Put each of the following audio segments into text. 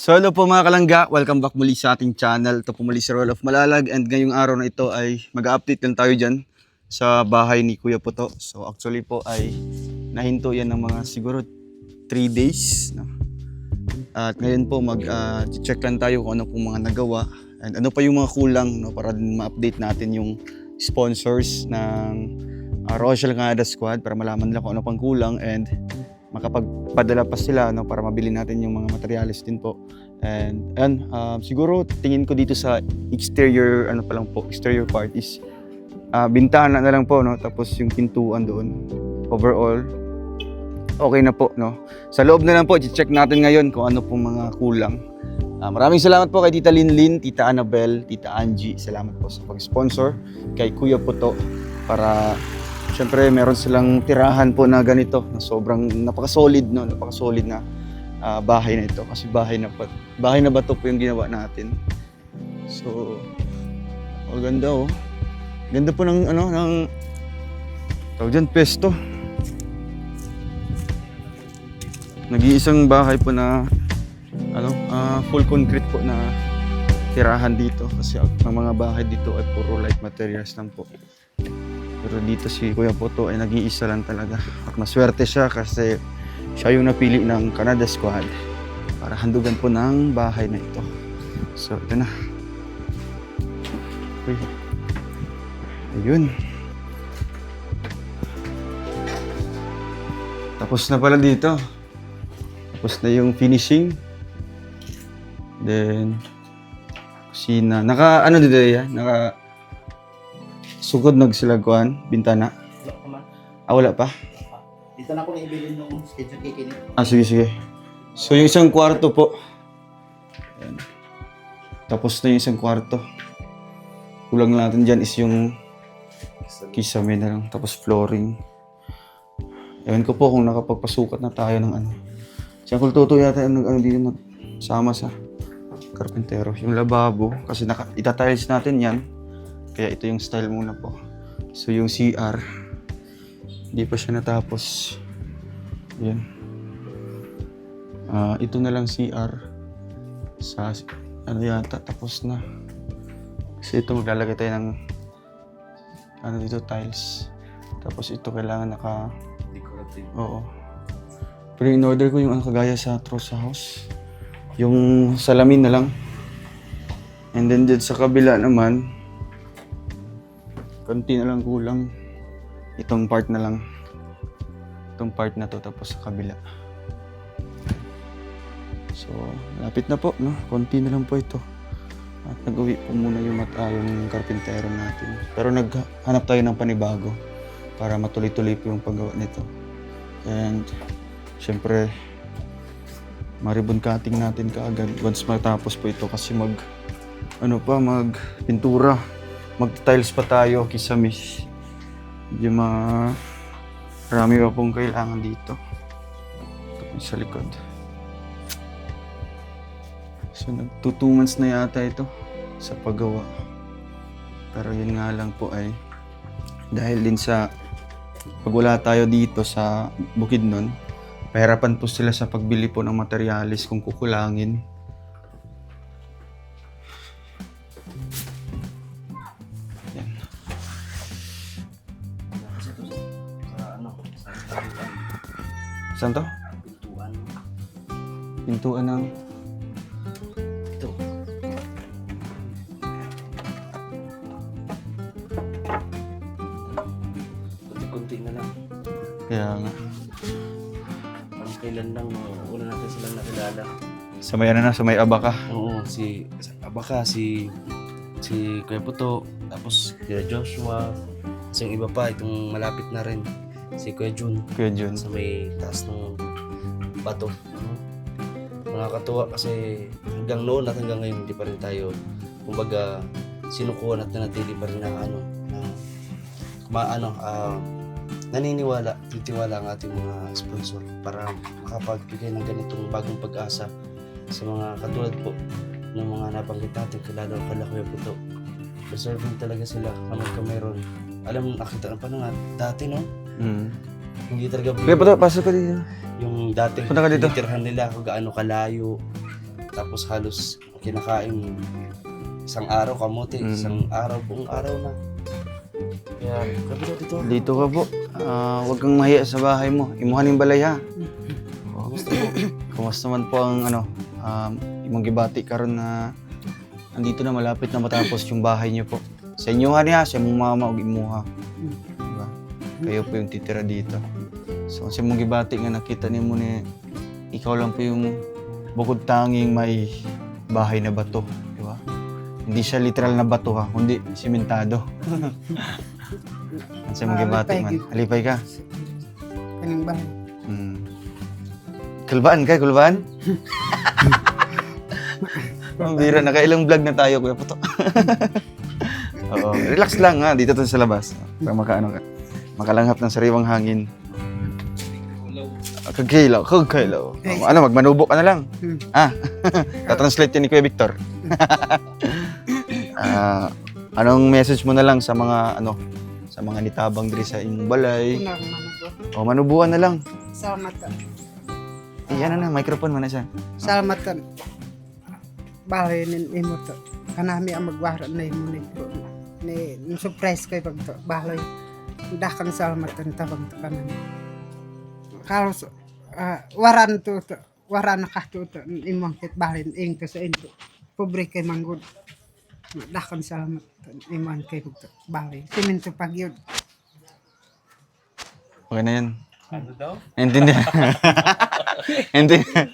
So hello po mga kalangga, welcome back muli sa ating channel. Ito po muli si Roel of Malalag and ngayong araw na ito ay mag-update lang tayo dyan sa bahay ni Kuya Puto. So actually po ay nahinto yan ng mga siguro 3 days. No? At ngayon po mag-check lang tayo kung ano pong mga nagawa and ano pa yung mga kulang, no? Para din ma-update natin yung sponsors ng Rochelle Canada Squad para malaman nila kung ano pang kulang and makapagpadala pa sila, no, para mabili natin yung mga materials din po. And siguro tingin ko dito sa exterior exterior part is bintana na lang po, no, tapos yung pintuan doon overall okay na po, no. Sa loob na lang po i-check natin ngayon kung ano pong mga kulang. Maraming salamat po kay Tita Linlin, Tita Annabel, Tita Angie. Salamat po sa pag-sponsor kay Kuya Puto para siyempre meron silang tirahan po na ganito na sobrang napaka-solid, no? Napaka-solid na bahay na ito kasi bahay na bato po yung ginawa natin. So ganda oh. Ganda po ng tawag dyan, pesto. Nag-iisang bahay po na full concrete po na tirahan dito kasi ang mga bahay dito ay puro light materials lang po. Pero dito si Kuya Puto ay nag-iisa lang talaga. At maswerte siya kasi siya yung napili ng Canada Squad para handugan po ng bahay na ito. So, ito na. Uy. Ayun. Tapos na pala dito. Tapos na yung finishing. Then, kusina. Dito yan? Sugod nagsilagkuhan, bintana. Wala pa man. Wala pa? Dito na ako naibilin nung schedule kikinig. Sige. So yung isang kwarto po. Ayan. Tapos na yung isang kwarto. Kulang natin dyan is yung kisame na lang. Tapos flooring. Ewan ko po kung nakapagpasukat na tayo ng ano. Siyang kultuto yata yung dito nagsama sa karpentero. Yung lababo. Kasi itatiles natin yan. Kaya ito yung style muna po. So yung CR, hindi pa siya natapos. Yan. Ito na lang CR. Sa yata, tapos na. Kasi ito maglalagay tayo ng dito, tiles. Tapos ito kailangan decorative. Oo. Pero in order ko yung kagaya sa Trosa House. Yung salamin na lang. And then dito sa kabila naman, konti na lang kulang. Itong part na lang. Itong part na to tapos sa kabila. So, lapit na po, no? Konti na lang po ito. At nag-uwi po muna yung karpintero natin. Pero naghanap tayo ng panibago para matuloy-tuloy po yung paggawa nito. And, syempre, ma-ribbon cutting natin kaagad once matapos po ito kasi mag-pintura. Mag-tiles pa tayo, kisamis. Yung marami pa pong kailangan dito. Tapos sa likod. So, 2 months na yata ito sa paggawa. Pero yun nga lang po ay dahil din sa pag wala tayo dito sa Bukidnon, pahirapan po sila sa pagbili po ng materialis kung kukulangin. Saan to? Pintuan. Pintuan ng... Ito. Kunti-kunti na lang. Kaya nga. Parang kailan lang, una natin silang nakilala. Sa may Abaka. Oo, si Kuya Puto, tapos Kuya Joshua, tapos yung iba pa, itong malapit na rin, si Kuya Jun. Kuya Jun. Sa may taas ng bato. Nakakatuwa kasi hanggang noon at hanggang ngayon hindi pa rin tayo, kumbaga, sinukuhan at nanatili pa rin naniniwala, titiwala ang ating mga sponsor para makapagbigay ng ganitong bagong pag-asa sa mga katulad po ng mga nabanggit natin kala Kuya Puto. Deserving talaga sila kamay ron. Alam mo, nakita na pa na nga dati, no? Hindi talaga Kuya Puto, pasok ka dito. yung dating Punta ka dito. tinitirhan nila kung gaano kalayo Tapos halos kinakain isang araw kamote, isang araw, buong araw na. Kaya, grabe na dito. Dito ka po. Huwag kang mahiya sa bahay mo. Imuhan yung balay ha. Gusto mo. Kumusta man po ang imong gibati karon na andito na malapit na matapos yung bahay niyo po. Sa inyo niya, sa imong mama ug imuha. Diba? Kayo po yung titira dito. So sa imong gibati nga nakita nimo ni ikaw lang po yung bukod tanging may bahay na bato, di ba? Hindi siya literal na bato ha, kundi simentado. Sa imong gibati man. Alipay ka. Kaning bahay. Kulbaan ka, kulbaan? Ang bira, nakailang vlog na tayo, Kuya Puto. Oo, relax lang ha, dito to sa labas. Para makalanghap ng sariwang hangin. Kagkailaw. Ano, magmanubo ka na lang. Ta-translate yan ni Kuya Victor. Anong message mo na lang sa mga, sa mga nitabang diri sa inyong balay? Unang manubo. O, manubuan na lang. Salamat ka. Iyan na, microphone mo na siya. Salamat ka. Bahay nin imo to. Kanami ang magwara na imo ni surprise kay pag to. Bahay. Dakan salamat kan tabang to kanan. Karos waran to. Waran na kato to. Imong kit bahay ing to sa into. Pobre kay manggod. Dakan salamat imong kay pag to. Bahay. Siminto pagyud. Okay na yan. Ano daw? Intindihan. Intindihan.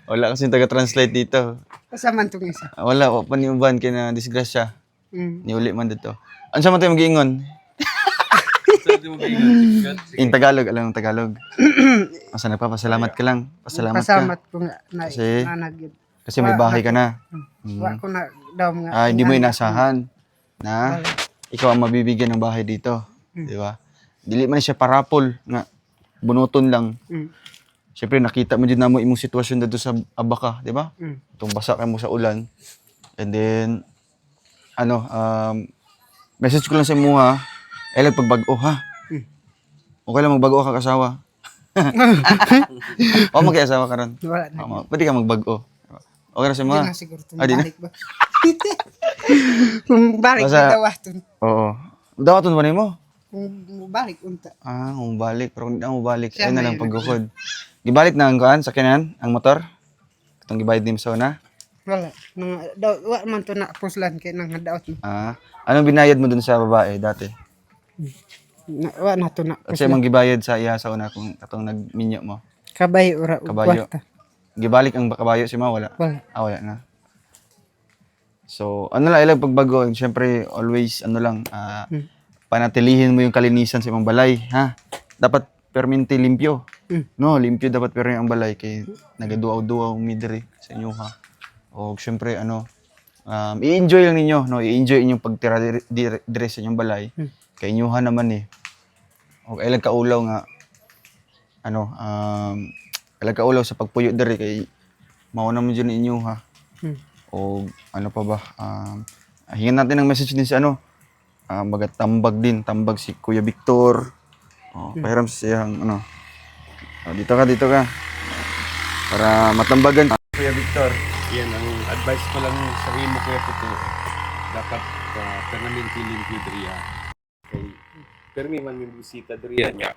Wala kasing taga-translate dito. Kasaman tong isa. Wala, paniuban kay na disgrasya. Niuli man dito. Ano sa man tayo mag-iingon? In Tagalog, alam ng Tagalog. Asa nagpapasalamat ka lang. Pasalamat ka. Pasalamat ko nga na Kasi- nanagid. Kasi may bahay ka na. Wa ko na daw nga. Hindi mo inasahan na ikaw ang mabibigyan ng bahay dito. Di ba? Dili man siya parapol nga bunuton lang. Siyempre nakita mo din namo imong sitwasyon dito sa Abaka, di ba? Itong basa ka mo sa ulan. And then message ko lang sa imo ha. Lang pagbago ha. Okay lang magbago ka kasawa. O mag-asawa ka ron. Wala na. Pwede ka magbago. Okay na sa imo Hindi ha. na siguro Di na? balik ba? Kung balik Basta- na dawaton. Oo. Dawaton ba nimo? Kung balik unta. Umabalik. Pero hindi na umabalik. Siya Ayun na may- lang paggukod. Gibalik na ang kuan sa kanan, ang motor. Itong gibayad ni sa una. Wala. Nang daw wa man to na puslan kay nang daot. Anong binayad mo dun sa babae dati? Wa na to na. Kasi mang gibayad sa iya sa una kung katong nagminyo mo. Kabay ura ug Kabayo. kwarta. Gibalik ang kabayo si ma wala. Wala. Wala na. So, lang ilang pagbago, syempre always panatilihin mo yung kalinisan sa imong balay, ha? Dapat permanente limpyo. No, limpyo dapat pero ang balay kay nagaduaw-duaw mi diri sa inyo ha. O syempre i-enjoy lang ninyo, no? I-enjoy inyong pagtira diri sa inyong balay. Kay inyoha naman O ilang kaulaw nga ilang kaulaw sa pagpuyo diri kay mao naman jud inyo ha. O ano pa ba? Hingan natin ng message din sa bagat tambag si Kuya Victor. Pahiram sa siyang dito ka. Para matambagan Kuya Victor. Yan, ang advice ko lang sa imo Kuya Puto. Dapat permanente limpyo diriya. Okay. Pero may man may bisita diriya niya.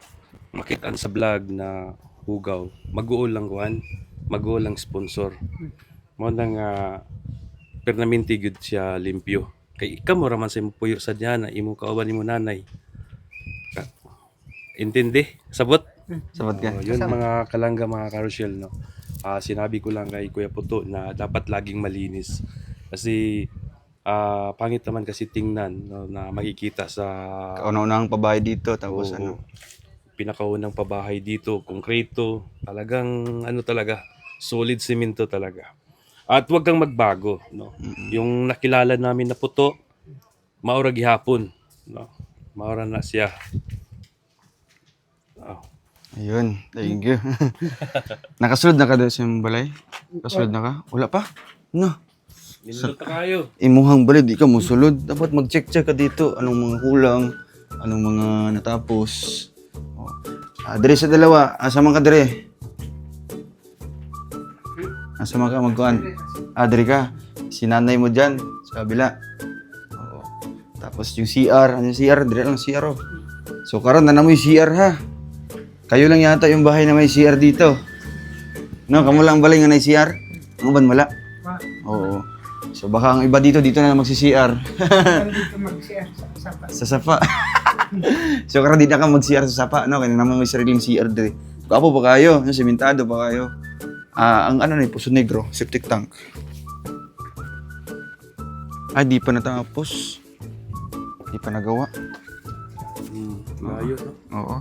Makitaan sa vlog na hugaw. Mag-uol lang kuhan. Mag-uol lang sponsor. Mo nang permanente gud siya limpyo. Kay ikaw mo raman sa imo puyo sa diyan na imo kauban nimo nanay. Intindi? Sabot? Sabat ka. Yun mga kalangga, mga karosyel, no? Sinabi ko lang kay Kuya Puto na dapat laging malinis. Kasi pangit naman kasi tingnan, no, na makikita sa Kauna-unahang pabahay dito tapos pinakaunang pabahay dito, konkreto, talagang talaga, solid simento talaga. At huwag kang magbago, no? Yung nakilala namin na Puto, maura gihapon, no? Maura na siya. Ayun, thank you. Nakasulod na ka doon sa iyong balay? Nakasulod na ka? Wala pa? No. Nindot na kayo. Imuhang balay, di ka musulod. Dapat mag-check-check ka dito. Anong mga kulang, anong mga natapos. Dire sa dalawa, asa man ka dire? Asa mga ka magkuhan? Diri ka. Si nanay mo dyan, sa kabila. Oo. Tapos yung CR, ano yung CR? Diri lang CR oh. So karon na mo yung CR ha. Kayo lang yata yung bahay na may CR dito. No, kamo lang balay nga na CR? Ang uban wala? Oo. So baka ang iba dito na magsi-CR. Dito mag-share sa sapa. Sa sapa. So karon di na ka mag-CR sa sapa, no? Kaya naman may sariling CR diri. Kapo ba kayo? Yung sementado ba kayo? Ang ano na Puso Negro, septic tank. Ay, di pa natapos. Di pa nagawa. Layo, no? Oo.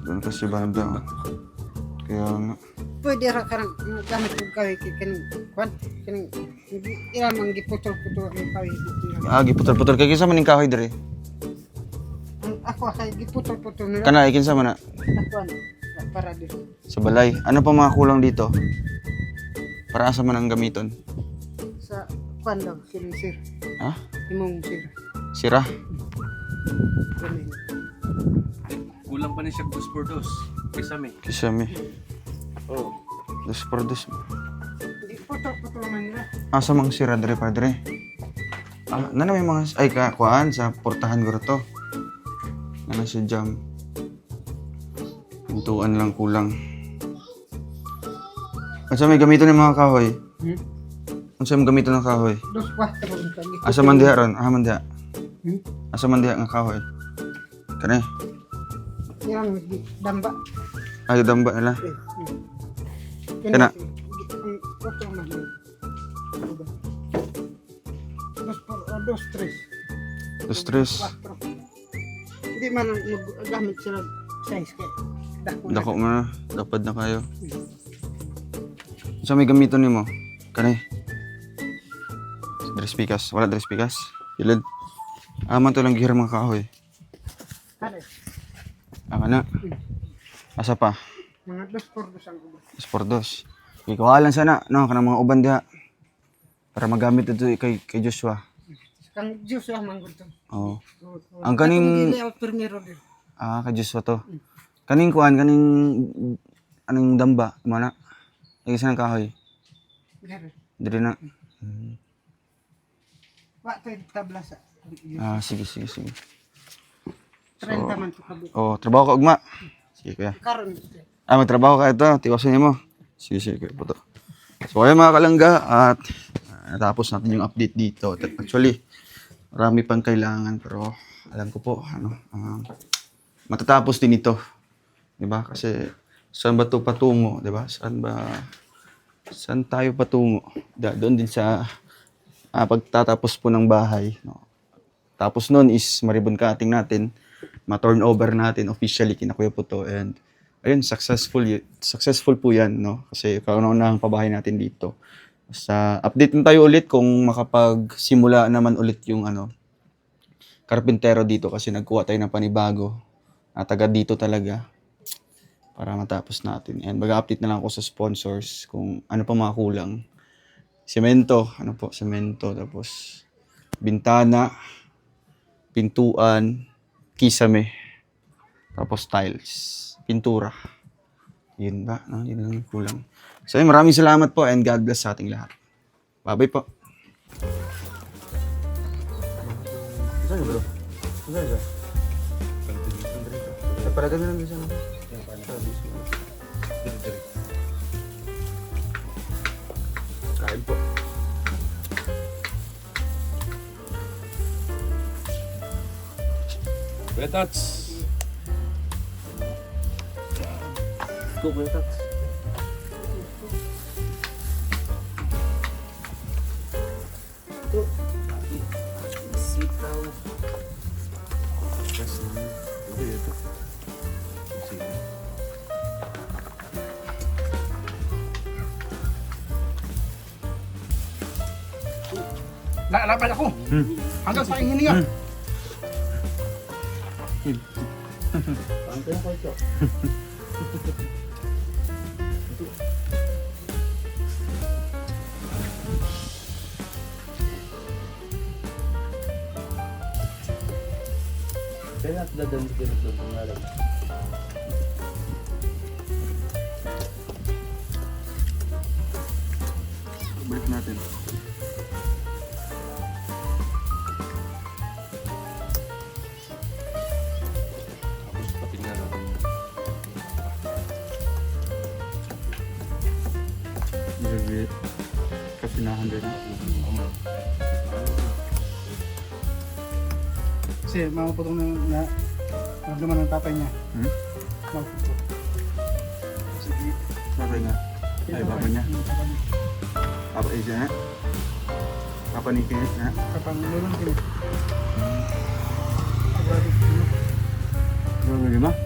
Doon kasi banda. Kaya nga. Pwede ra karang gamit ko kaway kining kwan kining ilang ang giputol-putol ang kaway dito. Giputol-putol kay kinsa man ning kahoy diri? Ako kay giputol-putol nila. Kana kinsa man na Kwan para dito. sa balay. Ano pa mga kulang dito? Para asa man ang gamiton? Sa kwan daw kining sir. Ha? Imong sir. Sira? Ganun. Kulang pa ni siya 2x2. Kisame. Kisame. Oh. Dos por dos. Giputol-putol man nila. Asa mang sira diri padre? Nana may mga ay kuan sa portahan guro to. Nana si jam. Pintuan lang kulang. Asa may gamiton ng mga kahoy? Unsa may gamiton ng kahoy? 2-4 ang kagi. Asa man diha ron? Man diha. Hmm? Asa man diha nga kahoy? Kani? Yang damba. Ay damba nila. Kana. Kana. Putol man. 2-3. Dos tres. Hindi man gamit sila size kay. Dako man, dapat na kayo. Unsa may gamiton nimo? Kani? Dress pikas, wala dress pikas. Ilad. Man to lang gihira mga kahoy. Kare. Kana. Asa pa? Mga 2-4 ang uban. Dos por dos. Ikaw lang sana, no, kanang mga uban diha. Para magamit ito kay Joshua. Kang Diyos ang manggutom. Oo. Ang kaning- Dili primero din. Kay Joshua to. Kaning kuan, kaning anong damba, mana? Ay isa ng kahoy. Gare. Diri na. Wa tay tabla sa. Sige. 30 man to kabi. Trabaho ka ugma. Sige kuya. Karon. Magtrabaho ka ito. Tiwasan mo. Sige kuya po to. So ayun mga kalangga at natapos natin yung update dito. Actually, marami pang kailangan pero alam ko po matatapos din ito. 'Di ba? Kasi saan ba 'to patungo, 'di ba? Saan tayo patungo? Doon din sa pagtatapos po ng bahay, no. Tapos noon is maribon cutting natin, ma-turnover natin officially kina Kuya Puto and ayun successful po 'yan, no. Kasi kauna-unahang pabahay natin dito. Sa update na tayo ulit kung makapagsimula naman ulit yung karpintero dito kasi nagkuha tayo ng panibago na taga dito talaga para matapos natin. And mag-update na lang ako sa sponsors kung ano pa mga kulang. Semento, tapos bintana, pintuan, kisame, tapos tiles, pintura. Yun ba? No? Yun lang yung kulang. So maraming salamat po and God bless sa ating lahat. Bye-bye po. Saan bro? Saan siya? Para ganun lang siya. Kain po. Betats. Go, Betats. Sitaw. Kasi, ito. Sige. Lalaban ako. Hanggang sa hininga. Pantay ko ito. Kaya dadan dito ng pangalan. balik natin. Tapos patingnan natin. Grabe. Kasinahan din. Kasi mamaputong na naramdaman ng tatay niya. Hmm? Mamaputong. Sige. Tatay nga. Ay, baba niya. Papa Asia na. Papa ni Kenneth na. Kapag lulong kini. Grabe, di ba?